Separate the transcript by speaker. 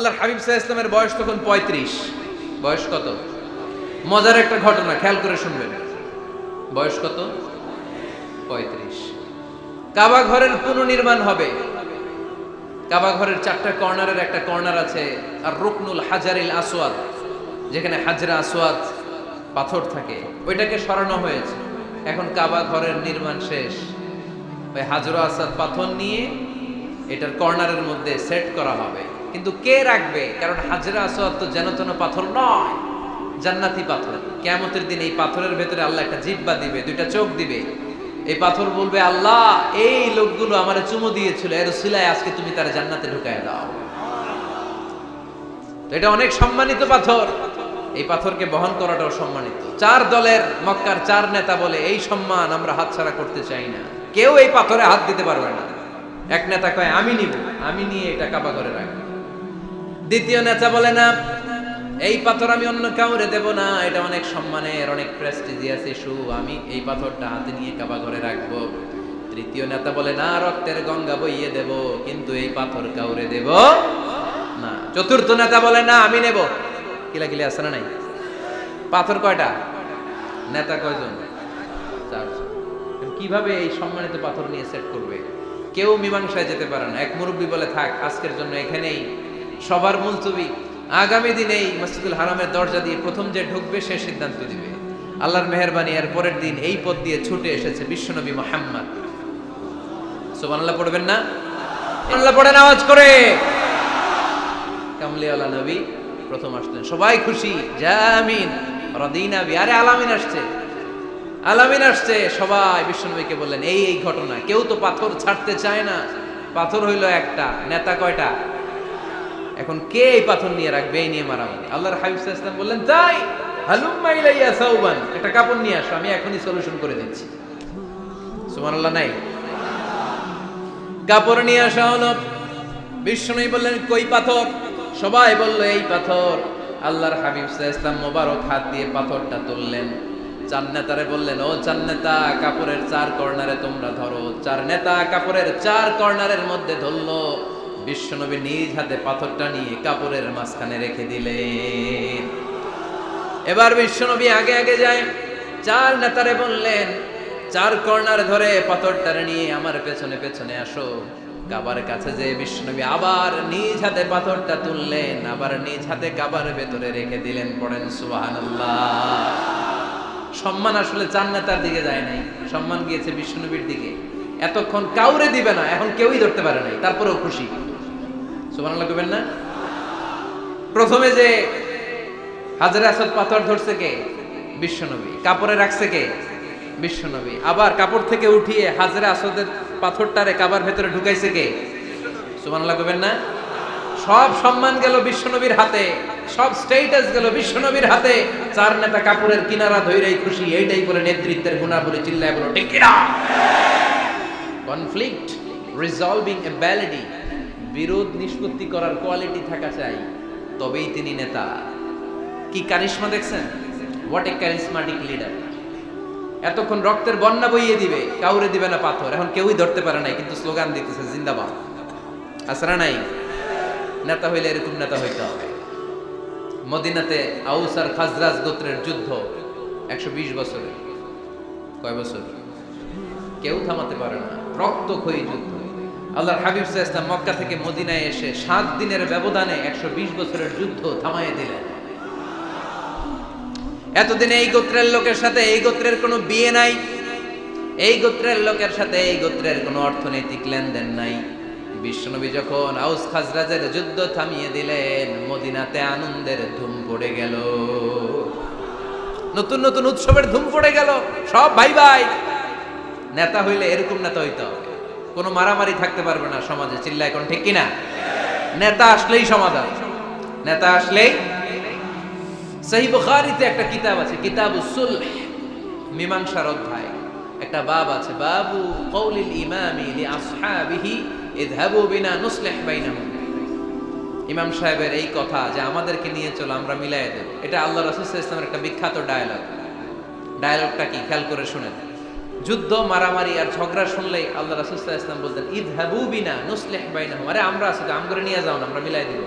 Speaker 1: আল্লাহর হাবিব সাল্লাল্লাহু আলাইহি ওয়াসাল্লামের বয়স তখন 35। বয়স কত? মজার একটা ঘটনা, খেয়াল করে শুনবেন। বয়স কত? 35। কাবা ঘরের পুনর্নির্মাণ হবে। কাবা ঘরের 4টা কর্নারের একটা কর্নার আছে আর রুকনুল হাজারিল আসওয়াদ, যেখানে হাজরা আসওয়াদ পাথর থাকে, ওইটাকে সরানো হয়েছে। এখন কাবা ঘরের নির্মাণ শেষ, ওই হাজরা আসওয়াদ পাথর নিয়ে এটার কর্নারের মধ্যে সেট করা হবে। কিন্তু কে রাখবে? কারণ হাজরা আসওয়াদ তো যেন তেন পাথর নয়, জান্নাতি পাথর। কিয়ামতের দিন এই পাথরের ভেতরে আল্লাহ একটা জিহ্বা দিবে, 2টা চোখ দিবে। এই পাথর বলবে, আল্লাহ এই লোকগুলো আমারে চুমু দিয়েছিল, এর উসিলায় আজকে তুমি তার জান্নাতে ঢুকায় দাও। তো এটা অনেক সম্মানিত পাথর, এই পাথরকে বহন করাটাও সম্মানিত। 4 দলের মক্কার 4 নেতা বলে, এই সম্মান আমরা হাতছাড়া করতে চাই না, কেউ এই পাথরে হাত দিতে পারবে না। এক নেতা কয়, আমি নিব, আমি নিয়ে এটা কাবা ঘরে রাখবো। দ্বিতীয় নেতা বলে, না, এই পাথর আমি অন্য কাউরে দেব না, এটা অনেক সম্মানের, অনেক প্রেস্টিজিয়াস ইস্যু, আমি এই পাথরটা হাতে নিয়ে কাবা ঘরে রাখবো। তৃতীয় নেতা বলে, না, রক্তের গঙ্গা বইয়ে দেব, কিন্তু এই পাথর কাউরে দেব না। চতুর্থ নেতা বলে, না, আমি নেব। কিলাকিলি আছে না নাই? পাথর কয়টা? নেতা কয়জন? 4 জন। কিভাবে এই সম্মানিত পাথর নিয়ে সেট করবে? কেউ মীমাংসায় যেতে পারে না। এক মুরব্বী বলে, থাক, আজকের জন্য এখানেই সবার মুলতবি, আগামী দিনে এই মসজিদুল হারামের দরজা দিয়ে প্রথম যে ঢুকবে সে সিদ্ধান্ত দিবে। আল্লাহর মেহেরবানি, এর পরের দিন এই পথ দিয়ে ছুটে এসেছে বিশ্বনবী মুহাম্মদ। সুবহানাল্লাহ পড়বেন না? আল্লাহ পড়েন আওয়াজ করে। কামলিওয়ালা নবী প্রথম আসলেন, সবাই খুশি, জামিন রাদিনা বি। আরে আলামিন আসছে, আলামিন আসছে। সবাই বিশ্বনবীকে বললেন, এই এই ঘটনা। কেউ তো পাথর ছাড়তে চায় না। পাথর হইল একটা, নেতা কয়টা? এখন কে এই পাথর নিয়ে রাখবে? এই নিয়ে মারামারি। আল্লাহর হাবিব সাল্লাল্লাহু আলাইহি ওয়াসাল্লাম বললেন, তাই হালুম্মা ইলাইয়া সাওবান, একটা কাপড় নিয়ে আসো, আমি এখনই সলিউশন করে দিচ্ছি। সুবহানাল্লাহ নাই? কাপড় নিয়ে আসা হলো। বিশ্বনবী বললেন, কই পাথর? সবাই বলল, এই পাথর। আল্লাহর হাবিব সাল্লাল্লাহু আলাইহি ওয়াসাল্লাম মোবারক হাত দিয়ে পাথরটা তুললেন। 4 নেতারে বললেন, ও 4 নেতা, কাপড়ের 4 কর্নারে তোমরা ধরো। 4 নেতা কাপড়ের 4 কর্নারের মধ্যে ধরলো। বিশ্বনবী নিজ হাতে পাথরটা নিয়ে কাপড়ের মাঝখানে রেখে দিলেন। এবার বিশ্বনবী আগে আগে যায়, 4 নেতারে বললেন, 4 কর্নার ধরে পাথরটারে নিয়ে আমার পেছনে পেছনে আসো। কাবার কাছে যে বিশ্বনবী আবার নিজ হাতে পাথরটা তুললেন, আবার নিজ হাতে কাবার ভেতরে রেখে দিলেন। পড়েন সুবহানাল্লাহ। সম্মান আসলে 4 নেতার দিকে যায় নাই, সম্মান গিয়েছে বিশ্বনবীর দিকে। এতক্ষণ কাউরে দিবে না, এখন কেউই ধরতে পারে নাই, তারপরেও খুশি। সুবহানাল্লাহ কইবেন না? প্রথমে যে হাজরে আসওয়াদ পাথর ধরছে কে? বিশ্বনবী। কাপড়ে রাখছে কে? বিশ্বনবী। আবার কাপড় থেকে উঠিয়ে হাজরে আসওয়াদের পাথরটারে কাবার ভেতরে ঢুকাইছে কে? সুবহানাল্লাহ কইবেন না? সব সম্মান গেল বিশ্বনবীর হাতে, সব স্ট্যাটাস গেল বিশ্বনবীর হাতে। 4 নেতা কাপড়ের কিনারা ধইরাই খুশি। এইটাই বলে নেতৃত্বের গুণাবলী, চিল্লায় বলো ঠিক কিনা? কনফ্লিক্ট রিজলভিং অ্যাবিলিটি, বিরোধ নিষ্পত্তি করার কোয়ালিটি থাকা চাই, তবেই তিনি নেতা। কি কারিশমা দেখছেন? What a charismatic leader. এতক্ষণ রক্তের বন্যা বইয়ে দিবে, কাউরে দিবে না পাথর। এখন কেউই ধরতে পারে নাই, কিন্তু স্লোগান দিতেছে জিন্দাবাদ। আসরা নাই? নেতা হইলে এরকম নেতা হইতে হবে। মদিনাতে আউস আর খাজরাজ গোত্রের যুদ্ধ 120 বছরের। কয় বছর? কেউ থামাতে পারে না, রক্তক্ষয়ী যুদ্ধ। আল্লাহর হাবিব সাল্লাল্লাহু আলাইহি ওয়াসাল্লাম মক্কা থেকে মদিনায় এসে 7 দিনের ব্যবধানে 120 বছরের যুদ্ধ থামাইয়ে দিলেন। এতদিন এই গোত্রের লোকের সাথে এই গোত্রের কোনো বিয়ে নাই, এই গোত্রের লোকের সাথে এই গোত্রের কোনো অর্থনৈতিক লেনদেন নাই। বিশ্বনবী যখন আউস খাজরাজের যুদ্ধ থামিয়ে দিলেন, মদিনাতে আনন্দের ধুম পড়ে গেল, নতুন নতুন উৎসবের ধুম পড়ে গেল। সব ভাই ভাই। নেতা হইলে এরকম নেতা হইতে হবে, কোনো মারামারি থাকতে পারবে না সমাজে। চিল্লা এখন ঠিক কিনা? নেতা আসলেই সমাধান, নেতা আসলেই। সহিহ বুখারীতে একটা কিতাব আছে, কিতাবুস সুলহ, মীমাংসার অধ্যায়। একটা বাব আছে, বাবু কওলিল ইমামি লিআসহাবিহি ইযহাবু বিনা নুসলিহ বাইনাহুম। ইমাম সাহেবের এই কথা যে আমাদেরকে নিয়ে চলো, আমরা মিলাইয়া দেব, এটা আল্লাহ রাসূল সাল্লাল্লাহু আলাইহি ওয়াসাল্লামের একটা বিখ্যাত ডায়ালগ। ডায়ালগটা কি? খেয়াল করে শুনেন। যুদ্ধ, মারামারি আর ঝগড়া শুনলেই আল্লাহ রাসূল সাল্লাল্লাহু আলাইহি ওয়াসাল্লাম বলতেন, ইযহাবু বিনা নুসলিহ বাইনাহুম। আরে আমরা আছি তো, আমগরে নিয়ে যাও না, আমরা মিলাই দিব।